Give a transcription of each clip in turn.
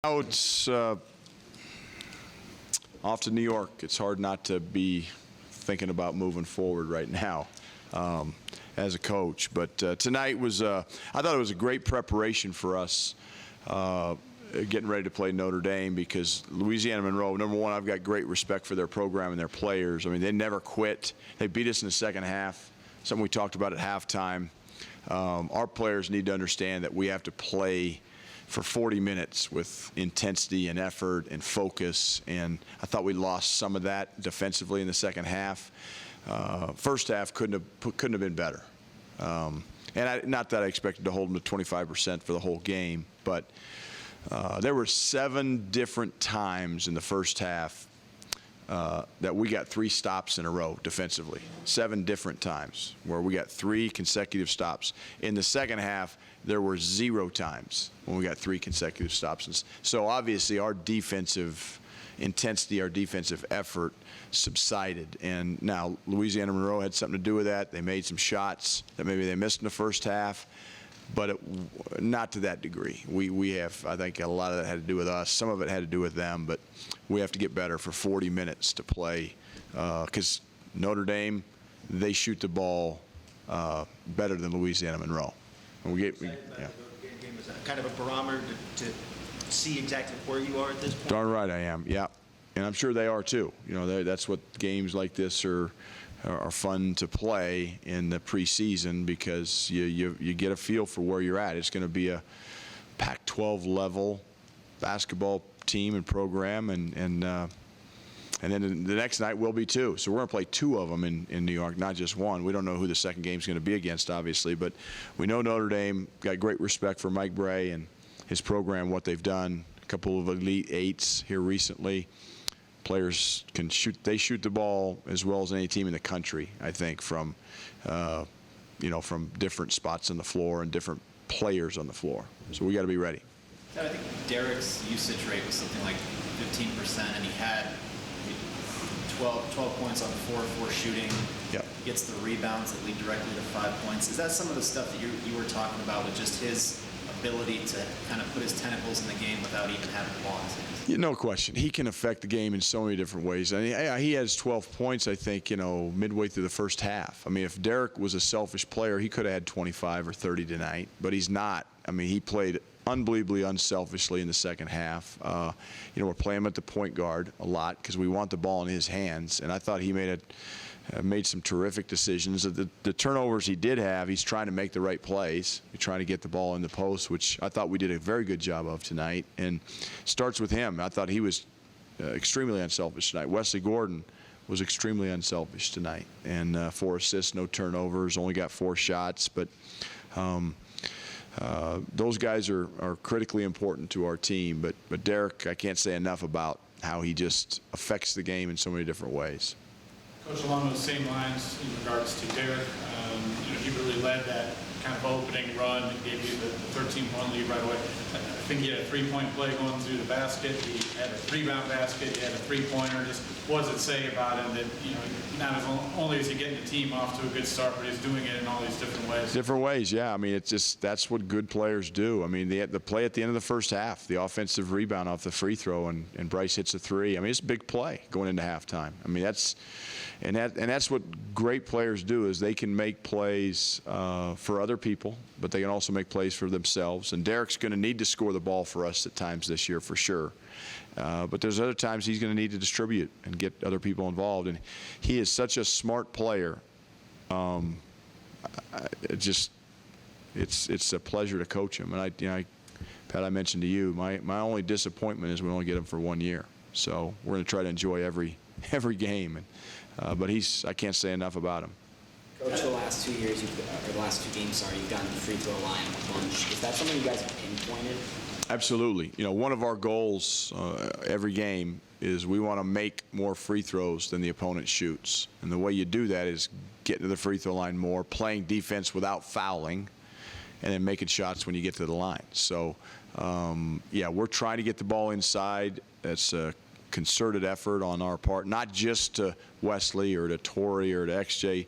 Now it's off to New York. It's hard not to be thinking about moving forward right now as a coach. But tonight was, I thought it was a great preparation for us getting ready to play Notre Dame, because Louisiana-Monroe, number one, I've got great respect for their program and their players. I mean, they never quit. They beat us in the second half, something we talked about at halftime. Our players need to understand that we have to play for 40 minutes with intensity and effort and focus, and I thought we lost some of that defensively in the second half. First half couldn't have been better. Not that I expected to hold them to 25% for the whole game, but there were 7 different times in the first half that we got 3 stops in a row defensively. 7 different times where we got 3 consecutive stops. In the second half, there were 0 times when we got 3 consecutive stops. And so obviously our defensive intensity, our defensive effort subsided. And now Louisiana-Monroe had something to do with that. They made some shots that maybe they missed in the first half, but not to that degree. We have, I think, a lot of that had to do with us. Some of it had to do with them, but we have to get better for 40 minutes to play, because Notre Dame, they shoot the ball better than Louisiana-Monroe. And game is kind of a barometer to see exactly where you are at this point. Darn right I am, yeah. And I'm sure they are too. You know, that's what games like this are fun to play in the preseason, because you get a feel for where you're at. It's going to be a Pac-12 level basketball team and program, and then the next night will be 2. So we're going to play 2 of them in New York, not just 1. We don't know who the second game is going to be against, obviously, but we know Notre Dame got great respect for Mike Bray and his program, what they've done. A couple of Elite Eights here recently. Players can shoot. They shoot the ball as well as any team in the country, I think, from from different spots on the floor and different players on the floor. So we got to be ready. I think Derek's usage rate was something like 15%, and he had 12 points on 4-4 shooting. Yep. Gets the rebounds that lead directly to 5 points. Is that some of the stuff that you were talking about, with just his ability to kind of put his tentacles in the game without even having the ball in his hands? Yeah, no question. He can affect the game in so many different ways. I mean, he has 12 points, I think, midway through the first half. I mean, if Derek was a selfish player, he could have had 25 or 30 tonight, but he's not. I mean, he played unbelievably unselfishly in the second half. We're playing him at the point guard a lot because we want the ball in his hands, and I thought he made some terrific decisions. The turnovers he did have, he's trying to make the right plays. He's trying to get the ball in the post, which I thought we did a very good job of tonight. And it starts with him. I thought he was extremely unselfish tonight. Wesley Gordon was extremely unselfish tonight. And 4 assists, no turnovers, only got 4 shots. But those guys are critically important to our team. But Derek, I can't say enough about how he just affects the game in so many different ways. Coach, along those same lines in regards to Derek, he really led that kind of opening run and gave you the 13-point lead right away. I think he had a 3-point play going through the basket. He had a rebound basket. He had a 3-pointer. Just what does it say about him that, not only is he getting the team off to a good start, but he's doing it in all these different ways? Different ways, yeah. I mean, it's just that's what good players do. I mean, the play at the end of the first half, the offensive rebound off the free throw, and Bryce hits a 3. I mean, it's a big play going into halftime. I mean, that's what great players do, is they can make plays for other people, but they can also make plays for themselves. And Derek's going to need to score the ball for us at times this year, for sure. But there's other times he's going to need to distribute and get other people involved. And he is such a smart player. It's a pleasure to coach him. And Pat, I mentioned to you, my only disappointment is we only get him for 1 year. So we're going to try to enjoy every game. But I can't say enough about him. Coach, the last 2 years, or the last 2 games, you've gotten the free throw line a bunch. Is that something you guys have pinpointed? Absolutely. One of our goals every game is we want to make more free throws than the opponent shoots. And the way you do that is getting to the free throw line more, playing defense without fouling, and then making shots when you get to the line. So, we're trying to get the ball inside. That's a concerted effort on our part, not just to Wesley or to Torrey or to XJ.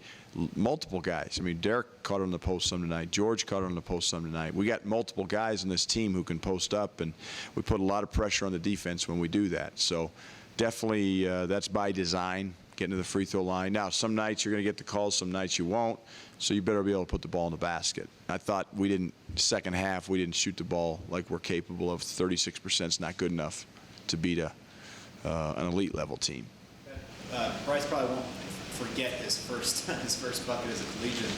multiple guys. I mean, Derek caught on the post some tonight. George caught on the post some tonight. We got multiple guys in this team who can post up, and we put a lot of pressure on the defense when we do that. So definitely that's by design, getting to the free throw line. Now, some nights you're going to get the calls, some nights you won't, so you better be able to put the ball in the basket. I thought we didn't, second half, we didn't shoot the ball like we're capable of. 36% is not good enough to beat an elite level team. Bryce probably won't forget his first bucket as a collegiate.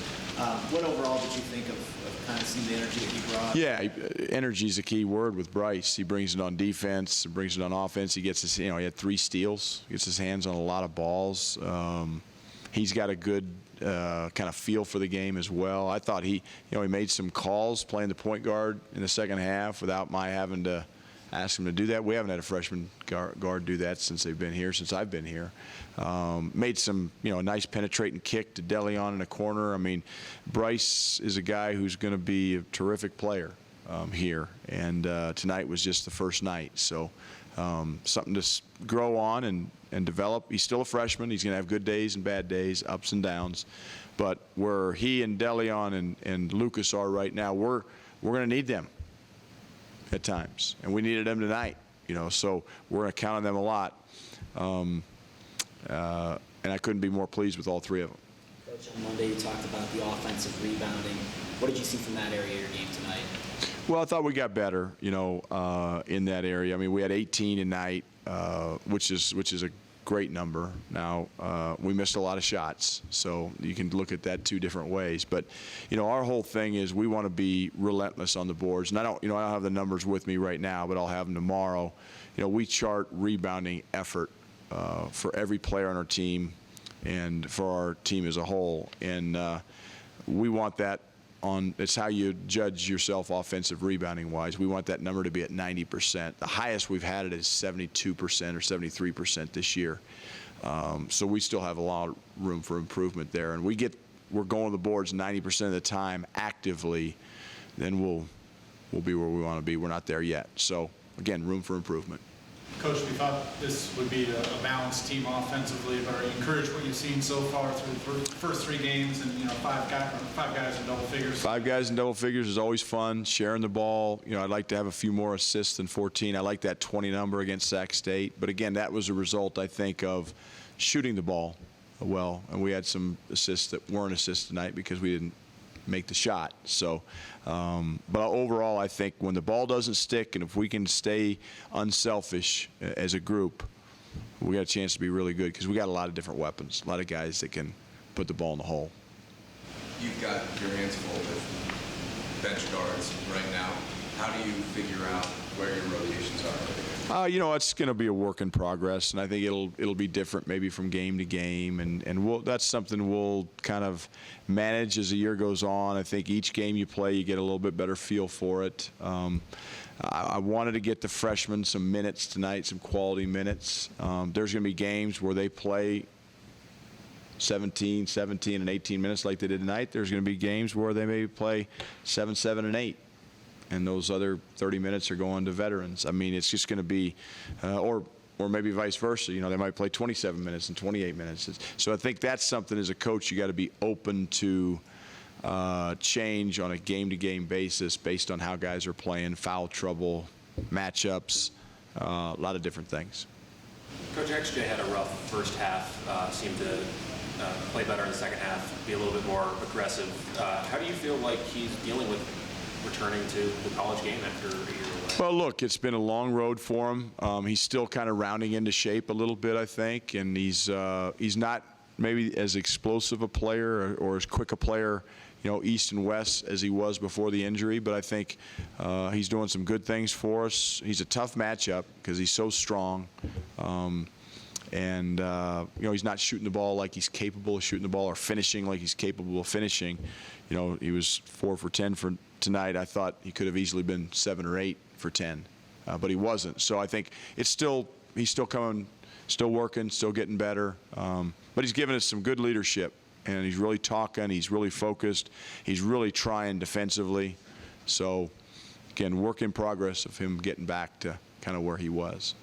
What overall did you think of kind of seeing the energy that he brought? Yeah, energy is a key word with Bryce. He brings it on defense, brings it on offense. He gets his, he had 3 steals, gets his hands on a lot of balls. He's got a good kind of feel for the game as well. I thought he made some calls playing the point guard in the second half without my having to ask him to do that. We haven't had a freshman guard do that since they've been here, since I've been here. Made some, a nice penetrating kick to DeLeon in the corner. I mean, Bryce is a guy who's going to be a terrific player here, and tonight was just the first night. So something to grow on and develop. He's still a freshman. He's going to have good days and bad days, ups and downs. But where he and DeLeon and Lucas are right now, we're going to need them at times, and we needed them tonight. So we're going to count on them a lot. And I couldn't be more pleased with all 3 of them. Coach, on Monday you talked about the offensive rebounding. What did you see from that area of your game tonight? Well, I thought we got better, in that area. I mean, we had 18 tonight, which is a great number. Now, we missed a lot of shots, so you can look at that 2 different ways. But, our whole thing is we want to be relentless on the boards. And I don't have the numbers with me right now, but I'll have them tomorrow. We chart rebounding effort for every player on our team and for our team as a whole. And we want that it's how you judge yourself offensive rebounding wise. We want that number to be at 90%. The highest we've had it is 72% or 73% this year. So we still have a lot of room for improvement there. And we're going to the boards 90% of the time actively, then we'll be where we want to be. We're not there yet. So again, room for improvement. Coach, we thought this would be a balanced team offensively, but are you encouraged what you've seen so far through the first 3 games and, 5 guys in double figures? 5 guys in double figures is always fun. Sharing the ball, I'd like to have a few more assists than 14. I like that 20 number against Sac State. But again, that was a result, I think, of shooting the ball well. And we had some assists that weren't assists tonight because we didn't make the shot. So, but overall, I think when the ball doesn't stick and if we can stay unselfish as a group, we got a chance to be really good because we got a lot of different weapons, a lot of guys that can put the ball in the hole. You've got your hands full with bench guards right now. How do you figure out where your rotations are? It's going to be a work in progress, and I think it'll be different maybe from game to game, and that's something we'll kind of manage as the year goes on. I think each game you play, you get a little bit better feel for it. I wanted to get the freshmen some minutes tonight, some quality minutes. There's going to be games where they play 17, and 18 minutes like they did tonight. There's going to be games where they maybe play 7, and 8. And those other 30 minutes are going to veterans. I mean, it's just going to be, or maybe vice versa. They might play 27 minutes and 28 minutes. So I think that's something as a coach you got to be open to change on a game-to-game basis based on how guys are playing, foul trouble, matchups, a lot of different things. Coach XJ had a rough first half, seemed to play better in the second half, be a little bit more aggressive. How do you feel like he's dealing with returning to the college game after a year away? Well, look, it's been a long road for him. He's still kind of rounding into shape a little bit, I think, and he's not maybe as explosive a player or as quick a player, east and west as he was before the injury. But I think he's doing some good things for us. He's a tough matchup because he's so strong. And he's not shooting the ball like he's capable of shooting the ball or finishing like he's capable of finishing. He was 4 for 10 for tonight. I thought he could have easily been 7 or 8 for 10, but he wasn't. So I think he's still coming, still working, still getting better. But he's given us some good leadership, and he's really talking. He's really focused. He's really trying defensively. So again, work in progress of him getting back to kind of where he was.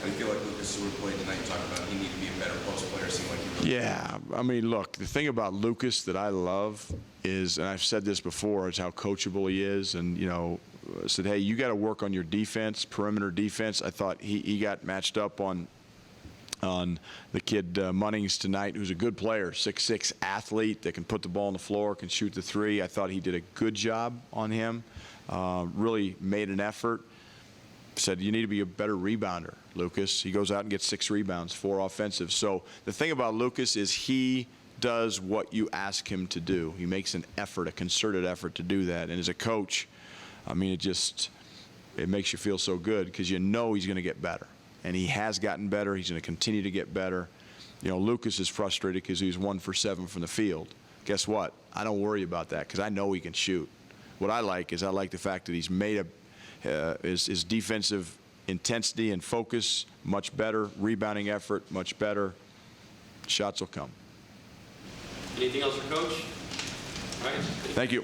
How do you feel like Lucas Seward played tonight? You talked about he needed to be a better post player. Seemed like he really Yeah, I mean, look, the thing about Lucas that I love is, and I've said this before, is how coachable he is. And, you know, I said, hey, you got to work on your defense, perimeter defense. I thought he got matched up on the kid Munnings tonight, who's a good player, 6'6" athlete that can put the ball on the floor, can shoot the three. I thought he did a good job on him, really made an effort. Said, you need to be a better rebounder, Lucas. He goes out and gets 6 rebounds, 4 offensive. So the thing about Lucas is he does what you ask him to do. He makes an effort, a concerted effort to do that. And as a coach, I mean, it makes you feel so good because you know he's going to get better. And he has gotten better. He's going to continue to get better. You know, Lucas is frustrated because he was 1 for 7 from the field. Guess what? I don't worry about that because I know he can shoot. What I like is the fact that he's made his defensive intensity and focus much better, rebounding effort much better. Shots will come. Anything else for Coach? All right. Thank you.